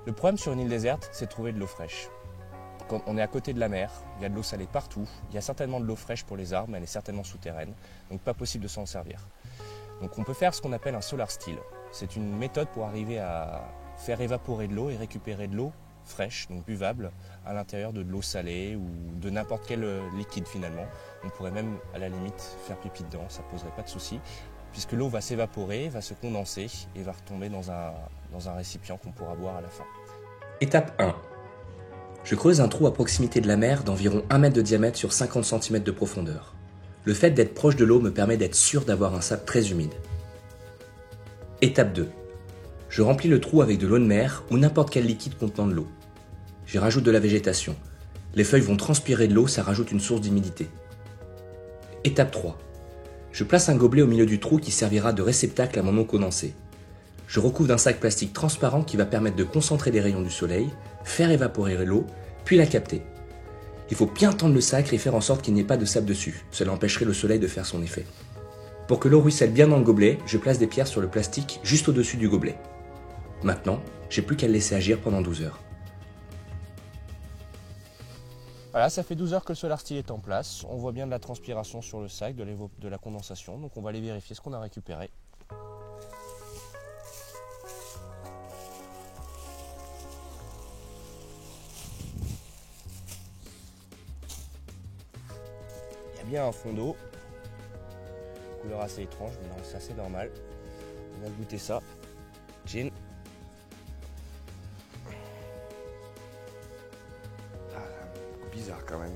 Le problème sur une île déserte, c'est de trouver de l'eau fraîche. Quand on est à côté de la mer, il y a de l'eau salée partout, il y a certainement de l'eau fraîche pour les arbres, mais elle est certainement souterraine, donc pas possible de s'en servir. Donc on peut faire ce qu'on appelle un solar still. C'est une méthode pour arriver à faire évaporer de l'eau et récupérer de l'eau fraîche, donc buvable, à l'intérieur de l'eau salée ou de n'importe quel liquide finalement. On pourrait même à la limite faire pipi dedans, ça ne poserait pas de souci, puisque l'eau va s'évaporer, va se condenser et va retomber dans un récipient qu'on pourra boire à la fin. Étape 1. Je creuse un trou à proximité de la mer d'environ 1 mètre de diamètre sur 50 cm de profondeur. Le fait d'être proche de l'eau me permet d'être sûr d'avoir un sable très humide. Étape 2. Je remplis le trou avec de l'eau de mer ou n'importe quel liquide contenant de l'eau. J'y rajoute de la végétation. Les feuilles vont transpirer de l'eau, ça rajoute une source d'humidité. Étape 3. Je place un gobelet au milieu du trou qui servira de réceptacle à mon eau condensée. Je recouvre d'un sac plastique transparent qui va permettre de concentrer les rayons du soleil, faire évaporer l'eau, puis la capter. Il faut bien tendre le sac et faire en sorte qu'il n'y ait pas de sable dessus, cela empêcherait le soleil de faire son effet. Pour que l'eau ruisselle bien dans le gobelet, je place des pierres sur le plastique juste au-dessus du gobelet. Maintenant, j'ai plus qu'à le laisser agir pendant 12 heures. Voilà, ça fait 12 heures que le solar still est en place. On voit bien de la transpiration sur le sac, de la condensation. Donc on va aller vérifier ce qu'on a récupéré. Il y a bien un fond d'eau. Couleur assez étrange, mais non, c'est assez normal. On va goûter ça. Gin. Bizarre quand même.